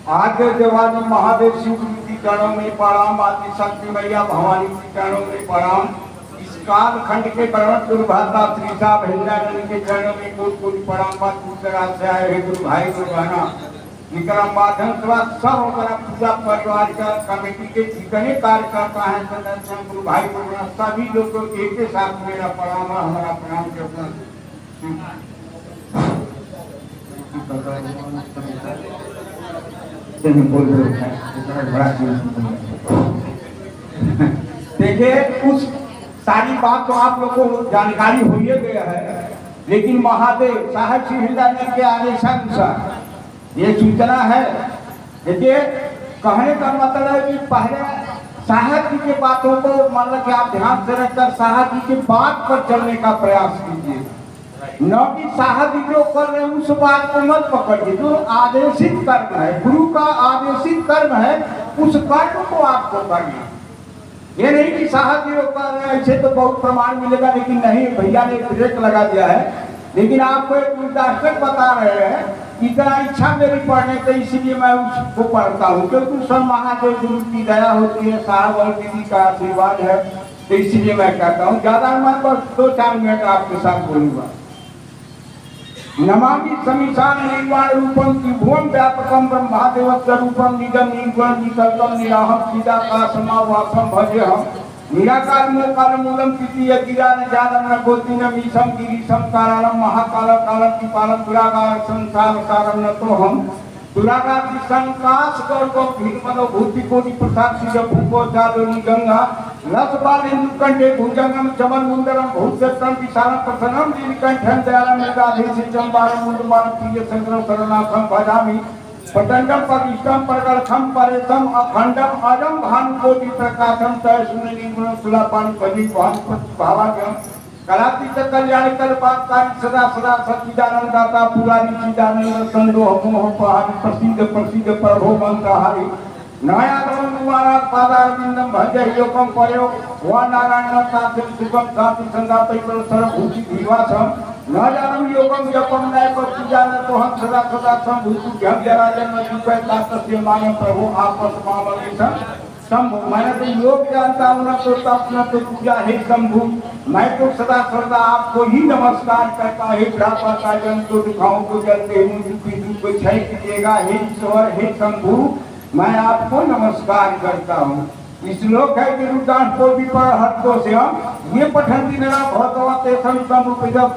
आगे जवानी महादेव शिव की चरणों में प्रणाम, आदि शक्ति मैया भवानी की चरणों में प्रणाम। इस काल खंड के पर्वत दुर्भाता त्रिशा भेंद्रानी के चरणों में कोटि कोटि प्रणाम। बात दूसरा से आए हे गुरु भाई गुरु बहना विक्रम बाधन सब हमारा पूजा परिवार का कमेटी के जितने कार्यकर्ता हैं सदस्य गुरु भाई गुरु बहना सभी लोग को एक के साथ मेरा प्रणाम है। हमारा प्रणाम के अपना देखिए कुछ सारी बात तो आप लोग को जानकारी हो ही गया है, लेकिन महादेव साहब श्री हृदय के आदेशानुसार ये सूचना है। देखिए कहने का मतलब है कि पहले साहब जी के बातों को मतलब कि आप ध्यान से रखकर साहब जी के बात पर चलने का प्रयास कीजिए, न कि साहब जी जो कर रहे हैं उस बात को मत पकड़िए। जो आदेशित कर्म है, गुरु का आदेशित कर्म है, उस कर्म को आपको करना। ये नहीं कि साहब जी कर रहे हैं ऐसे तो बहुत प्रमाण मिलेगा, लेकिन नहीं, भैया ने ब्रेक लगा दिया है। लेकिन आपको एक उदाहरण बता रहे हैं, इतना इच्छा मेरी पढ़ने तो इसलिए मैं उसको पढ़ता हूँ, क्योंकि उस महादेव गुरु की दया होती है, साहब और दीदी का आशीर्वाद है, तो इसलिए मैं कहता हूँ। ज्यादा मैं बस 2-4 मिनट आपके साथ बोलूंगा। नमामि समीशान निर्वाण रूपम त्रिभुवन व्यापकम ब्रह्मादेव स्वरूपम निजम निर्गुण निकल्पम निराहम चिदाकाशमावासम भजेहम निराकार मोकाल मूलम तृतीय गिरान जानम न गोतिनम ईशम गिरीशम कारणम महाकाल कालम पिपालम दुराकार संसार सारम न तो हम दुराकार की संकाश गौरव भीमनो भूति कोटि प्रसाद सिद्ध भूपो चालोनी गंगा लसबाल इंदुकंठे भुजंगम चमन मुंदरम भूषत्रम विशालम प्रसन्नम नीलकंठम दयालम मेधाधीशं बालम मुंडमालम प्रिय संग्रह शरणार्थम भजामि पटंडम पविष्टम परगड़खम परेशम अखंडम अजम भानुकोटि प्रकाशम तय सुने निर्गुण सुलापानि भजी भावागम कलातीत कल्याण कल्पकारी सदा सदा सच्चिदानंद दाता पुरारी चिदानंद संदोह मोह पहारी प्रसिद्ध प्रसिद्ध प्रभो मंत्रहारी नयादम कुमारा पादारविंदम भजय योगम परयो वा नारायण ताते सुगम साति संगापै सर्वभूति विवासम न जानम योगम जपम नय पतिजान तो हम सदा सदा संभूति ज्ञान जराजन विपय तातस्य माने प्रभु आपस मामलेशम शंभु। मैंने तो योग जानता हूँ, ना तो तप न तो पूजा है शंभु। मैं तो सदा सर्वदा आपको ही नमस्कार करता है। भ्राता का जन को दुखाओं को जलते हूँ को क्षय कीजिएगा हे ईश्वर हे शंभु, मैं आपको नमस्कार करता हूँ। श्लोक है कि रुद्रांश को भी पर हत्तो से हम ये पठन दिन भगवते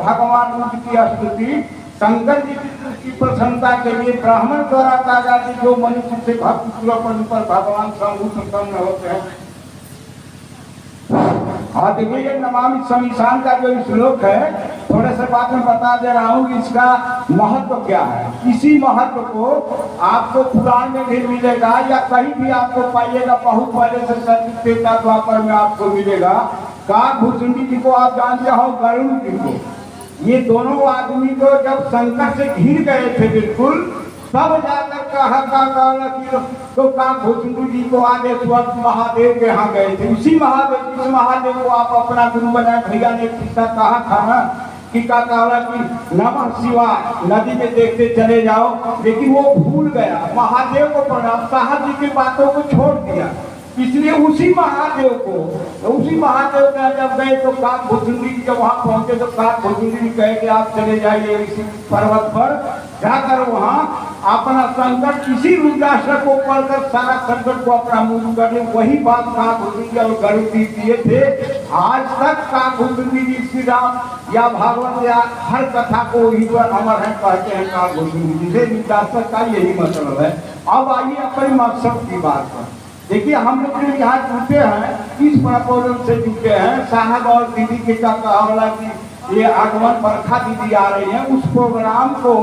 भगवान बुद्ध की स्तुति शंकर जी की प्रसन्नता के लिए ब्राह्मण द्वारा कहा जाता है जो मनुष्य से भक्त पर भगवान शंभु संपन्न होते हैं। हाँ देखिए ये नमामि समीशान का जो श्लोक है, थोड़े से बात में बता दे रहा हूँ इसका महत्व क्या है। इसी महत्व को आपको पुराण में भी मिलेगा या कहीं भी आपको पाइएगा, बहुत पहले से सत्य द्वापर में आपको मिलेगा। काकभूषुंडी जी को आप जानते हो, गरुड़ जी को, ये दोनों आदमी को जब संकट से घिर गए थे बिल्कुल, तब जाकर कहा तो काकभूषुंडी जी को आगे स्वयं महादेव के यहाँ गए थे। उसी महादेव को आप अपना गुरु बनाए। भैया ने किस्सा कहा था ना कि का कहा कि नमः शिवाय नदी में देखते चले जाओ, लेकिन वो भूल गया, महादेव को प्रणाम, साहब जी की बातों को छोड़ दिया। इसलिए उसी महादेव में जब गए तो काकभूषुंडी जब वहाँ पहुंचे तो काकभूषुंडी कहे कि आप चले जाइए इसी पर्वत पर जाकर वहाँ अपना संकट इसी रुद्राक्ष को पढ़कर सारा संकट को अपना मूल कर ले। वही बात काकभूषुंडी और गरुड़ जी किए थे। आज तक काकभूषुंडी जी श्री राम या भागवत या हर कथा को ईश्वर अमर है कहते हैं काकभूषुंडी जी से। रुद्राक्ष का यही मतलब है। अब आइए अपने मकसद की बात पर। देखिए हम लोग जो यहाँ जुटे हैं इस प्रपोजल से जुटे हैं। साहब और दीदी के का कहा कि ये आगमन बरखा दीदी आ रही है, उस प्रोग्राम को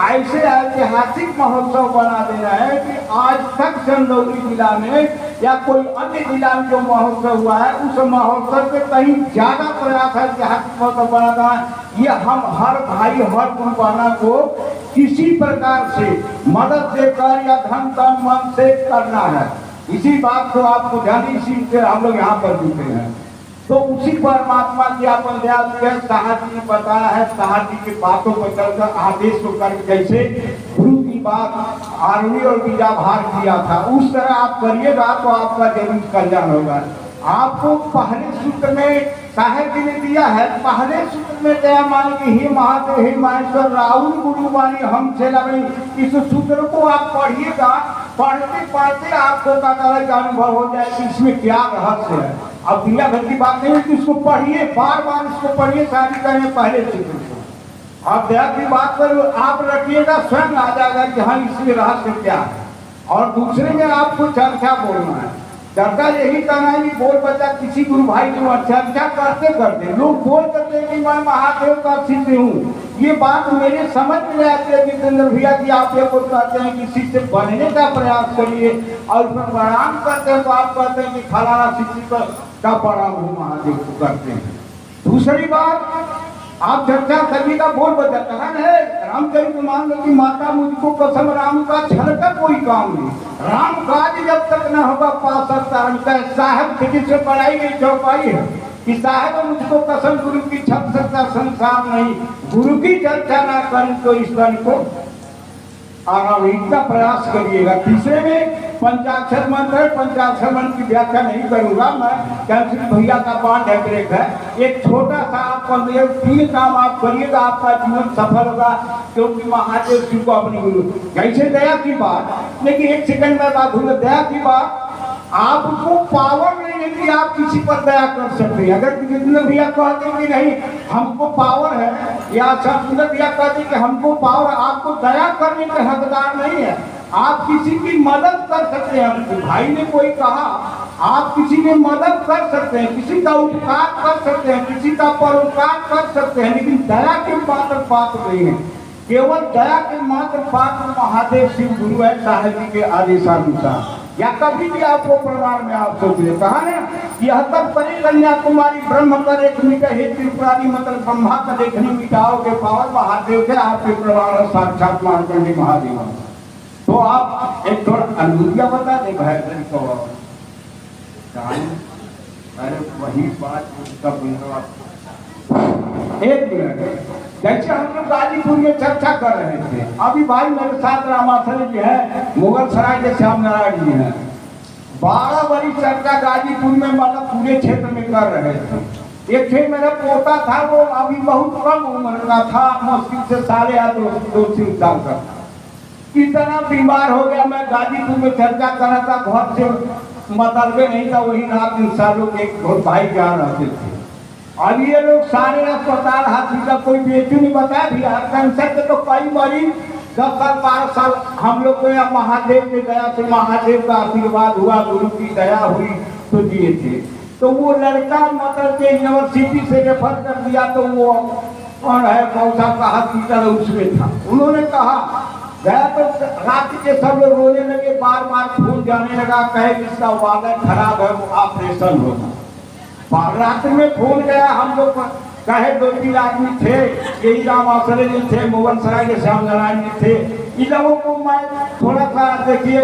ऐसे ऐतिहासिक महोत्सव बना देना है कि आज तक चंदौली जिला में या कोई अन्य जिला में जो महोत्सव हुआ है उस महोत्सव के कहीं ज्यादा प्रयास है ऐतिहासिक महोत्सव बनाना है। ये हम हर भाई हर गुरुबाना को किसी प्रकार से मदद देकर या धन तन मन से करना है। इसी बात को आपको ध्यान, इसी से हम लोग यहाँ पर जुटे हैं। तो उसी परमात्मा की अपन दया से साहब जी ने बताया है, साहब जी की बातों को चलकर आदेश को कर जैसे गुरु की बात आर्मी और बीजाभार किया था उस तरह आप करिएगा तो आपका जरूर कल्याण होगा। आपको पहले सूत्र में साहेब जी ने दिया है, पहले सूत्र में दया मान की हे महादेव हे माहेश्वर राहुल गुरुवाणी हमसे लगे। इस सूत्र को आप पढ़िएगा, पढ़ते पढ़ते आपको का अनुभव हो जाए कि इसमें क्या रहस्य है। अब दुनिया भर की बात नहीं है कि इसको पढ़िए, बार बार इसको पढ़िए, शादी करें पहले सूत्र को। अब दया की बात पर आप रखिएगा, स्वयं आ जाएगा कि हाँ इसमें रहस्य क्या है। और दूसरे में आपको चर्चा बोलना है। चर्चा यही कहना है कि बोल बच्चा किसी गुरु भाई को चर्चा करते करते लोग बोल करते हैं कि मैं महादेव का शिष्य हूँ। ये बात मेरे समझ में आती है जितेंद्र भैया की आप ये बोल कहते हैं कि शिष्य बनने का प्रयास करिए और उसमें प्रणाम करते हैं तो आप कहते हैं कि फलाना शिष्य का प्रणाम हम महादेव को करते हैं। दूसरी बात आप चर्चा करिएगा, बोल बच्चा कहन है रामचरित मानस की माता मुझको कसम राम का छल का कोई काम नहीं। राम काज जब तक न होगा पा सकता है। साहब से पढ़ाई गई चौपाई है कि साहब मुझको कसम गुरु की छप सकता संसार नहीं। गुरु की चर्चा ना करें तो इस वन को आगामी का प्रयास करिएगा। तीसरे में पंचाक्षर मंत्र है, पंचाक्षर मंत्र की व्याख्या नहीं करूंगा मैं, क्योंकि भैया का पाठ है। एक छोटा सा आपका 3 काम आप करिएगा, आपका जीवन सफल होगा, क्योंकि महादेव जी को अपनी गुरु कैसे दया की बात। लेकिन 1 सेकंड में बात होगा, दया की बात आपको पावर नहीं है कि आप किसी पर दया कर सकते हैं। अगर जितेंद्र भैया कहते हैं कि नहीं हमको पावर है, या जितेंद्र भैया कहते हैं कि हमको पावर, आपको दया करने के हकदार नहीं है। आप किसी की मदद कर सकते हैं। हमको भाई ने कोई कहा आप किसी की मदद कर सकते हैं, किसी का उपकार कर सकते हैं, किसी का परोपकार कर सकते हैं, लेकिन दया के मात्र पात्र नहीं है। केवल दया के मात्र पात्र महादेव शिव गुरु है, साहेब जी के आदेशानुसार। या कभी भी आपको परिवार में आप सोचिए कहा ना यह तब करे कन्याकुमारी ब्रह्म करे हे त्रिपुरारी मतलब ब्रह्मा का देखने मिटाओगे पावर महादेव के आपके परिवार साक्षात मार्कंडे महादेव। तो आप एक थोड़ा अनुभूतिया बता दे भाई को, अरे वही बात एक मिनट। जैसे हम लोग गाजीपुर में चर्चा कर रहे थे, अभी भाई मेरे साथ रामासरे जी है, मुगल सराय के श्याम नारायण जी है। 12 बड़ी चर्चा गाजीपुर में मतलब पूरे क्षेत्र में कर रहे थे। एक थे मेरा पोता था, वो अभी बहुत कम उम्र का था, मुश्किल से 2.5 साल का था। इतना बीमार हो गया, मैं गाजीपुर में चर्चा कर रहा था, घर से मतलबे नहीं था, वही रात 3 सालों के एक भाई जा रहते थे। अब ये लोग सारे अस्पताल हॉस्पिटल कोई बेचू नहीं बताया भी कैंसर के तो कई मरीज 10 साल 12 साल हम लोग को या महादेव की दया से महादेव का आशीर्वाद हुआ, गुरु की दया हुई तो दिए थे। तो वो लड़का मतलब के यूनिवर्सिटी से रेफर कर दिया, तो वो कौन है कौसा का हॉस्पिटल उसमें था। उन्होंने कहा गया तो रात के सब लोग रोने लगे, बार बार खून जाने लगा, कहे इसका वादा खराब है, वो ऑपरेशन होगा। रात में फोन गया, हम लोग कहे 2-3 आदमी थे, यही राम आसरे जी थे, मुगल सराय के श्याम नारायण जी थे। इन लोगों को मैं थोड़ा सा देखिए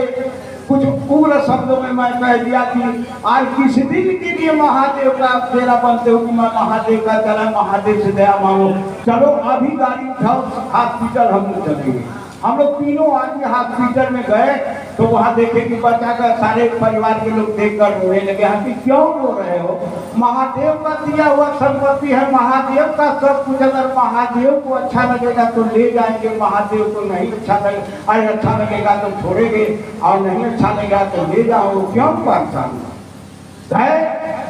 कुछ उग्र शब्दों में मैं कह दिया कि आज किस दिन के लिए महादेव का तेरा बनते हो कि मैं महादेव का चला, महादेव से दया मांगो, चलो अभी गाड़ी उठाओ हॉस्पिटल हम लोग चलेंगे। हम लोग तीनों आदमी हॉस्पिटल में गए तो वहाँ देखे कि बच्चा का सारे परिवार के लोग देख कर रोने लगे। हम कि क्यों रो रहे हो, महादेव का दिया हुआ संपत्ति है, महादेव का सब कुछ, अगर महादेव को अच्छा लगेगा तो ले जाएंगे, महादेव को नहीं अच्छा लगेगा, अरे अच्छा लगेगा तो छोड़ेंगे, और नहीं अच्छा लगेगा तो ले जाओ, क्यों परेशान है।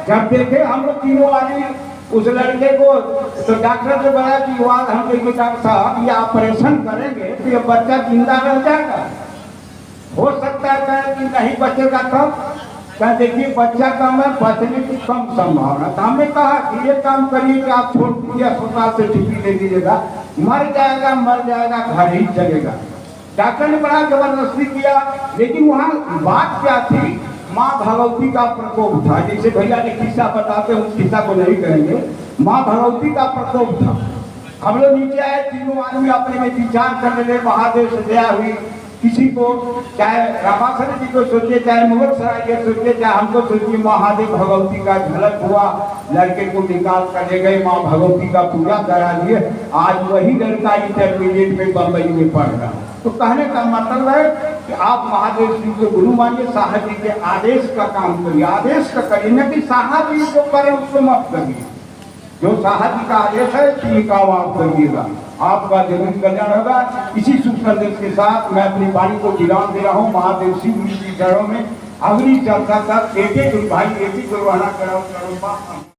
जब देखे हम लोग तीनों आदमी उस लड़के को, तो डॉक्टर ने बताया कि वहाँ हम देखिए डॉक्टर साहब ये ऑपरेशन करेंगे तो ये बच्चा जिंदा रह जाएगा, हो सकता है कि नहीं बचेगा। तब क्या देखिए बच्चा का मैं बचने की कम संभावना। तो हमने कहा कि ये काम करिए कि आप छोड़ दीजिए, अस्पताल से छुट्टी ले लीजिएगा, मर जाएगा घर ही चलेगा। डॉक्टर ने बड़ा जबरदस्ती किया, लेकिन वहाँ बात क्या थी, माँ भगवती का प्रकोप था। जैसे भैया ने किस्सा बताते हैं, उस किस्सा को नहीं करेंगे, माँ भगवती का प्रकोप था। हम लोग नीचे आए, तीनों आदमी अपने में विचार करने लगे, महादेव से दया हुई किसी को चाहे रामासर जी को सोचिए, चाहे मुगल सराय के सोचिए, चाहे हमको सोचिए, महादेव भगवती का झलक हुआ, लड़के को निकाल कर ले गए, माँ भगवती का पूजा करा लिए, आज वही लड़का इंटरमीडिएट में बम्बई में पढ़ रहा है। तो कहने का मतलब है कि आप महादेव जी को गुरु मानिए, साहा जी के आदेश का काम करिए, आदेश का करिए, न कि साहा जी जो करें उसको मत करिए। जो साहा जी का आदेश है उसी काम आप करिएगा, आपका जरूर कल्याण होगा। इसी शुभ संदेश के साथ मैं अपनी वाणी को विराम दे रहा हूँ। महादेव शिव जी की चरणों में अगली चर्चा तक एक एक भाई एक ही गुरुवाना करो।